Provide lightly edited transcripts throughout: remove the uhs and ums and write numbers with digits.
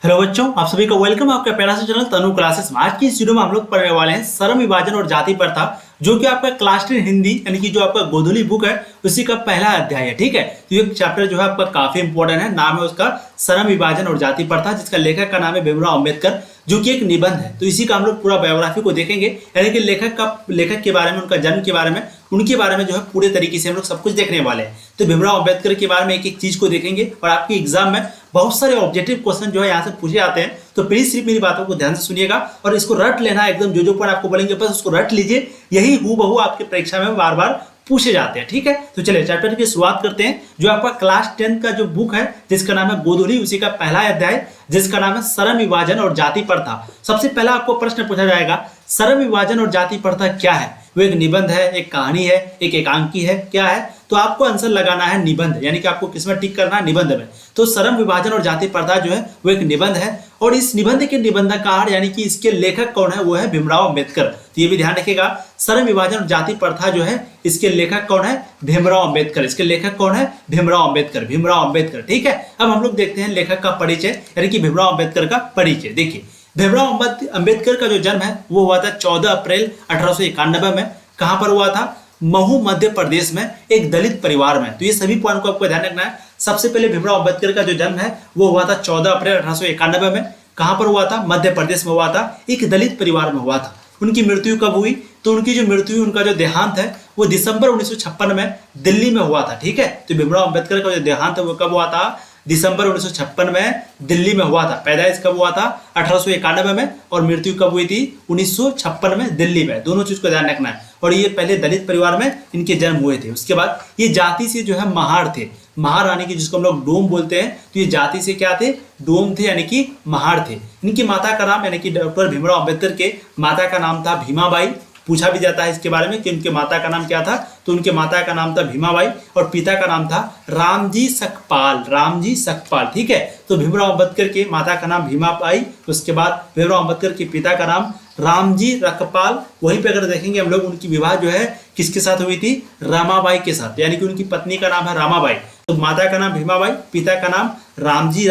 Hello बच्चों, आप सभी का वेलकम आपका प्यारा सा चैनल तनु क्लासेस में। आज की इस वीडियो में हम लोग पढ़ने वाले हैं श्रम विभाजन और जाति प्रथा, जो कि आपका क्लास 10 हिंदी यानी कि जो आपका गोधुली बुक है उसी का पहला अध्याय है। ठीक है, तो ये चैप्टर जो है आपका काफी इंपॉर्टेंट है। नाम है उसका श्रम विभाजन और जाति प्रथा, जिसका लेखक का नाम है भीमराव अम्बेडकर, जो कि एक निबंध है। तो इसी का हम लोग पूरा बायोग्राफी को देखेंगे, यानी कि लेखक के बारे में, उनका जन्म के बारे में, उनके बारे में जो है पूरे तरीके से हम लोग सब कुछ देखने वाले हैं। तो भीमराव अम्बेडकर के बारे में एक एक चीज को देखेंगे और आपके एग्जाम में बहुत सारे ऑब्जेक्टिव क्वेश्चन जो है यहाँ से पूछे जाते हैं। तो प्लीज सिर्फ मेरी बातों को ध्यान से सुनिएगा और इसको रट लेना, एकदम जो पॉइंट आपको बोलेंगे बस उसको रट लीजिए। यही हूबहू आपके परीक्षा में बार बार पूछे जाते हैं। ठीक है, तो चलिए चैप्टर की शुरुआत करते हैं। जो आपका क्लास 10 का जो बुक है जिसका नाम है गोधुली, उसी का पहला अध्याय जिसका नाम है श्रम विभाजन और जाति प्रथा। सबसे पहला आपको प्रश्न पूछा जाएगा, श्रम विभाजन और जाति प्रथा क्या है? वो एक निबंध है, एक कहानी है, एक एकांकी है, क्या है? तो आपको आंसर लगाना है निबंध, यानी कि आपको किसमें टिक करना है? निबंध में। तो श्रम विभाजन और जाति प्रथा जो है वो एक निबंध है और इस निबंध के निबंधकार यानी कि इसके लेखक कौन है? वो है भीमराव अम्बेडकर। तो ये भी ध्यान रखिएगा, श्रम विभाजन और जाति प्रथा जो है इसके लेखक कौन है? भीमराव अम्बेडकर। इसके लेखक कौन है? भीमराव अम्बेडकर, भीमराव अम्बेडकर। ठीक है, अब हम लोग देखते हैं लेखक का परिचय, यानी कि भीमराव अम्बेडकर का परिचय। देखिए, भीमराव अम्बेडकर का जो जन्म है वो हुआ था 14 अप्रैल 1891 में। कहां पर हुआ था? महू मध्य प्रदेश में, एक दलित परिवार में। तो ये सभी पॉइंट को आपको ध्यान रखना है। सबसे पहले भीमराव अम्बेडकर का जो जन्म है वो हुआ था 14 अप्रैल 1891 में। कहां पर हुआ था? मध्य प्रदेश में हुआ था, एक दलित परिवार में हुआ था। उनकी मृत्यु कब हुई? तो उनकी जो मृत्यु, उनका जो देहांत है वो दिसंबर 1956 में दिल्ली में हुआ था। ठीक है, तो भीमराव अम्बेडकर का जो देहांत है वो कब हुआ था? दिसंबर 1956 में दिल्ली में हुआ था। पैदाइश कब हुआ था? 1891 में, और मृत्यु कब हुई थी? 1956 में दिल्ली में। दोनों चीज को ध्यान रखना है। और ये पहले दलित परिवार में इनके जन्म हुए थे। उसके बाद ये जाति से जो है महार थे, महार यानी कि जिसको हम लोग डोम बोलते हैं। तो ये जाति से क्या थे? डोम थे, यानी कि महार थे। इनकी माता का नाम, यानी कि डॉक्टर भीमराव अम्बेडकर के माता का नाम था भीमाबाई। पूछा भी जाता है इसके बारे में कि उनके माता का नाम क्या था। तो उनके माता का नाम था भीमाबाई और पिता का नाम था रामजी सकपाल, रामजी सकपाल। ठीक है, तो भीमराव अम्बेडकर के माता का नाम भीमाबाई, उसके बाद भीमराव अम्बेडकर के पिता का नाम रामजी रखपाल। वहीं पे अगर देखेंगे हम लोग, उनकी विवाह जो है किसके साथ हुई थी? रामाबाई के साथ, यानी कि उनकी पत्नी का नाम है रामाबाई। तो माता का नाम भीमाबाई, पिता का नाम रामजी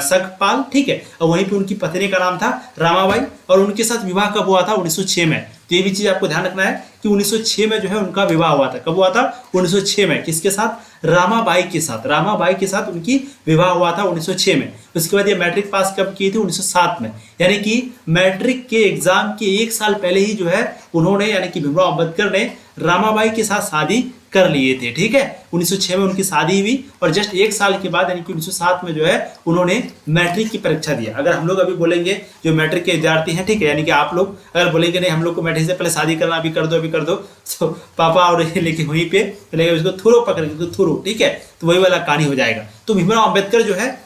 सकपाल। ठीक है, और वहीं पे उनकी पत्नी का नाम था रामाबाई और उनके साथ विवाह कब हुआ था? 1906 में। तो ये भी चीज आपको ध्यान रखना है कि 1906 में जो है उनका विवाह हुआ था। कब हुआ था? 1906 में। किसके साथ? रामाबाई के साथ, रामाबाई के साथ उनकी विवाह हुआ था 1906 में। उसके बाद ये मैट्रिक पास कब की थी? 1907 में। यानी कि मैट्रिक के एग्जाम के एक साल पहले ही जो है उन्होंने, यानी कि भीमराव अम्बेडकर ने रामाबाई के साथ शादी कर लिए थे। ठीक है, 1906 में उनकी शादी हुई और जस्ट एक साल के बाद, यानी कि 1907 में जो है उन्होंने मैट्रिक की परीक्षा दिया। अगर हम लोग अभी बोलेंगे जो मैट्रिक के विद्यार्थी हैं, ठीक है, यानी कि आप लोग अगर बोलेंगे नहीं हम लोग को मैट्रिक से पहले शादी करना, अभी कर दो, अभी कर दो, तो पापा और लेके वहीं पे लेके उसको थोरो पकड़ के थोरो, ठीक है, तो वही वाला कहानी हो जाएगा। तो भीमराव अम्बेडकर जो है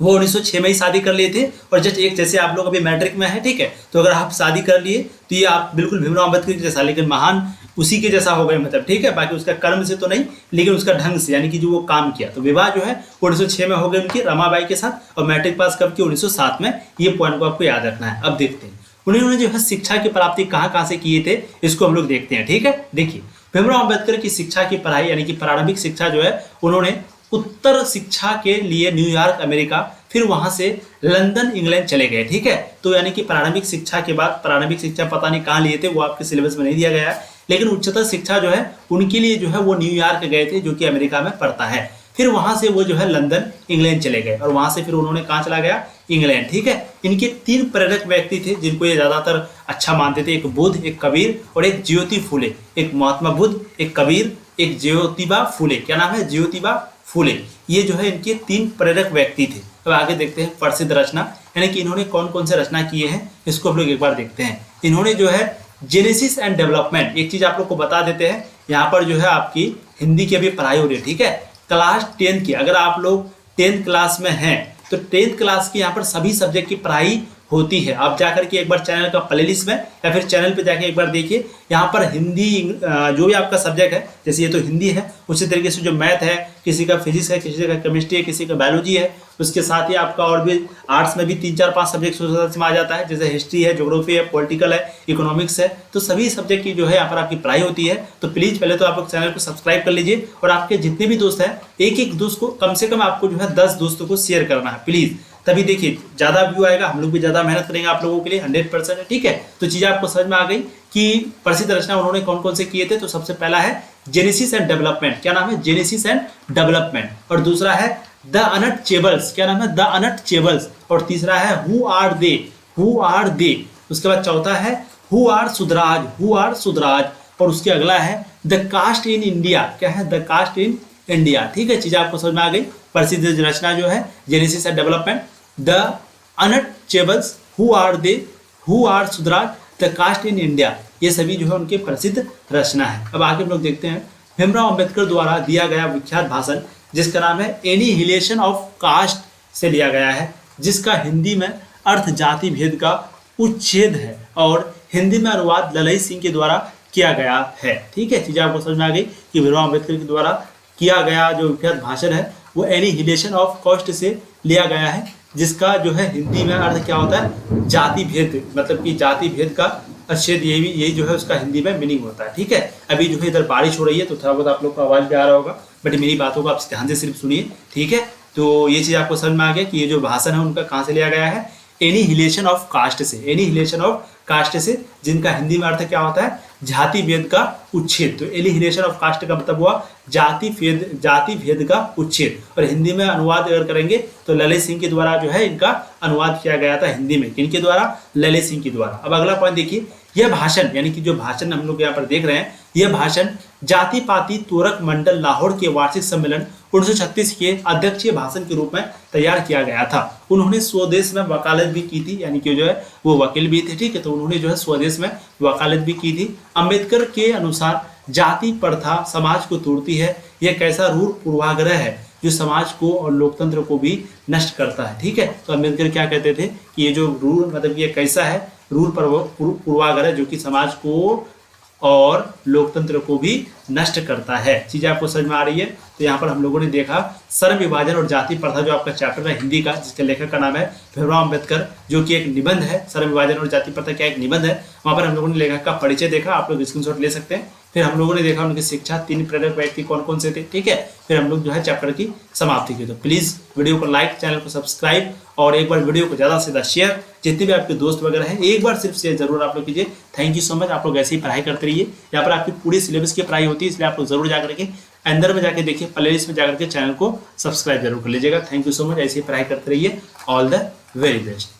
वो 1906 में ही शादी कर लिए थे और जस्ट एक, जैसे आप लोग अभी मैट्रिक में है, ठीक है, तो अगर आप शादी कर लिए तो ये आप बिल्कुल भीमराव अम्बेडकर के जैसा, लेकिन महान उसी के जैसा हो गए, मतलब। ठीक है, बाकी उसका कर्म से तो नहीं, लेकिन उसका ढंग से, यानी कि जो वो काम किया। तो विवाह जो है 1906 में हो गई उनकी रामाबाई के साथ और मैट्रिक पास कब की? 1907 में। ये पॉइंट को आपको याद रखना है। अब देखते हैं उन्होंने जो है शिक्षा की प्राप्ति कहाँ से किए थे, इसको हम लोग देखते हैं। ठीक है, देखिए भीमराव अम्बेडकर की शिक्षा की पढ़ाई, यानी कि प्रारंभिक शिक्षा जो है उन्होंने उत्तर शिक्षा के लिए न्यूयॉर्क अमेरिका, फिर वहां से लंदन इंग्लैंड चले गए। ठीक है, तो यानी कि प्रारंभिक शिक्षा के बाद, प्रारंभिक शिक्षा पता नहीं कहाँ लिए थे, वो आपके सिलेबस में नहीं दिया गया है, लेकिन उच्चतर शिक्षा जो है उनके लिए जो है वो न्यूयॉर्क गए थे, जो कि अमेरिका में पड़ता है। फिर वहां से वो जो है लंदन इंग्लैंड चले गए और वहां से फिर उन्होंने कहाँ चला गया? इंग्लैंड। ठीक है, इनके 3 प्रेरक व्यक्ति थे जिनको ये ज्यादातर अच्छा मानते थे, एक बुद्ध, एक कबीर और एक ज्योति फूले। एक महात्मा बुद्ध, एक कबीर, एक ज्योतिबा फूले। क्या नाम है? ज्योतिबा फूले। ये जो है इनके 3 प्रेरक व्यक्ति थे। अब आगे देखते हैं प्रसिद्ध रचना, यानी कि इन्होंने कौन कौन से रचना किए हैं, इसको हम लोग एक बार देखते हैं। इन्होंने जो है जेनेसिस एंड डेवलपमेंट, एक चीज आप लोग को बता देते हैं, यहाँ पर जो है आपकी हिंदी की अभी पढ़ाई हो रही है। ठीक है, क्लास 10 की, अगर आप लोग 10th क्लास में हैं तो 10th क्लास की यहाँ पर सभी सब्जेक्ट की पढ़ाई होती है। आप जाकर के एक बार चैनल का प्लेलिस्ट में या फिर चैनल पे जाके एक बार देखिए, यहाँ पर हिंदी जो भी आपका सब्जेक्ट है, जैसे ये तो हिंदी है, उसी तरीके से जो मैथ है, किसी का फिजिक्स है, किसी का केमिस्ट्री है, किसी का बायोलॉजी है, उसके साथ ही आपका और भी आर्ट्स में भी 3-4-5 सब्जेक्ट में आ जाता है, जैसे हिस्ट्री है, ज्योग्राफी है, पॉलिटिकल है, इकोनॉमिक्स है। तो सभी सब्जेक्ट की जो है यहाँ पर आपकी पढ़ाई होती है। तो प्लीज पहले तो आप लोग चैनल को सब्सक्राइब कर लीजिए और आपके जितने भी दोस्त हैं, एक एक दोस्त को, कम से कम आपको जो है 10 दोस्तों को शेयर करना है प्लीज, तभी देखिए ज़्यादा व्यू आएगा, हम लोग भी ज़्यादा मेहनत करेंगे आप लोगों के लिए 100% है, ठीक है। तो चीज़ें आपको समझ में आ गई कि प्रसिद्ध रचना उन्होंने कौन कौन से किए थे। तो सबसे पहला है जेनेसिस एंड डेवलपमेंट, क्या नाम है, जेनेसिस एंड डेवलपमेंट। और दूसरा है द अनटचेबल्स, क्या नाम है, द अनटचेबल्स। और तीसरा है who are they, who are they. उसके बाद चौथा है हु आर सुधराज, हु आर सुधराज। और उसके अगला है द कास्ट इन इंडिया, क्या है, द कास्ट इन इंडिया, ठीक है। चीजें आपको समझ में आ गई। प्रसिद्ध रचना जो है genesis and development, the untouchables, who are they, who are Shudras, the caste in India, ये सभी जो है उनके प्रसिद्ध रचना है। अब आगे हम लोग देखते हैं भीमराव अंबेडकर द्वारा दिया गया विख्यात भाषण जिसका नाम है एनिहिलेशन ऑफ कास्ट से लिया गया है, जिसका हिंदी में अर्थ जाति भेद का उच्छेद है और हिंदी में अनुवाद ललई सिंह के द्वारा किया गया है, ठीक है। चीजें आपको समझ में आ गई कि भीमराव अंबेडकर के द्वारा किया गया जो विख्यात भाषण है वो एनिहिलेशन ऑफ कास्ट से लिया गया है, जिसका जो है हिंदी में अर्थ क्या होता है, जाति भेद, मतलब कि जाति भेद का अच्छेद, यही जो है उसका हिंदी में मीनिंग होता है, ठीक है। अभी जो है इधर बारिश हो रही है तो थोड़ा बहुत आप लोग को आवाज भी आ रहा होगा, बट मेरी बातों को आप ध्यान से सिर्फ सुनिए, ठीक है। तो ये चीज आपको समझ में आ गया कि ये जो भाषण है उनका कहाँ से लिया गया है, एनिहिलेशन ऑफ कास्ट से, एनिहिलेशन ऑफ कास्ट से, जिनका हिंदी में अर्थ क्या होता है, जाति भेद का उच्छेद। तो एनिहिलेशन ऑफ कास्ट का मतलब हुआ जाति भेद का उच्छेद। और हिंदी में अनुवाद अगर करेंगे तो ललित सिंह के द्वारा जो है इनका अनुवाद किया गया था हिंदी में, किनके द्वारा, ललित सिंह के द्वारा। अब अगला पॉइंट देखिए, यह भाषण यानी कि जो भाषण हम लोग यहाँ पर देख रहे हैं, यह भाषण जाति पाति तोरक मंडल लाहौर के वार्षिक सम्मेलन 1936 के अध्यक्षीय भाषण के रूप में तैयार किया गया था। उन्होंने स्वदेश में वकालत भी की थी, यानी कि जो है वो वकील भी थे, ठीक है। तो उन्होंने जो है स्वदेश में वकालत भी की थी। अंबेडकर के अनुसार जाति प्रथा समाज को तोड़ती है, यह कैसा रूढ़ पूर्वाग्रह है जो समाज को और लोकतंत्र को भी नष्ट करता है, ठीक है। तो अंबेडकर क्या कहते थे कि ये जो रूढ़, मतलब ये कैसा है, रूढ़ पूर्वाग्रह जो कि समाज को और लोकतंत्र को भी नष्ट करता है। चीजें आपको समझ में आ रही है। तो यहाँ पर हम लोगों ने देखा श्रम विभाजन और जाति प्रथा, जो आपका चैप्टर है हिंदी का, जिसके लेखक का नाम है भीमराव अंबेडकर, जो कि एक निबंध है। श्रम विभाजन और जाति प्रथा क्या एक निबंध है। वहाँ पर हम लोगों ने लेखक का परिचय देखा, आप लोग स्क्रीनशॉट ले सकते हैं। फिर हम लोगों ने देखा उनकी शिक्षा, 3 प्रेरक व्यक्ति कौन कौन से थे, ठीक है। फिर हम लोग जो है चैप्टर की समाप्ति की। तो प्लीज वीडियो को लाइक, चैनल को सब्सक्राइब और एक बार वीडियो को ज़्यादा से ज़्यादा शेयर, जितने भी आपके दोस्त वगैरह हैं एक बार सिर्फ शेयर जरूर आप लोग कीजिए। Thank you so much. आप लोग ऐसे ही पढ़ाई करते रहिए। यहाँ पर आपकी पूरी सिलेबस की पढ़ाई होती है, इसलिए आप लोग जरूर जाकर के अंदर में जाके देखिए, प्लेलिस्ट में जाकर के चैनल को सब्सक्राइब जरूर कर लीजिएगा। Thank you so much. ऐसे ही पढ़ाई करते रहिए। All the very best.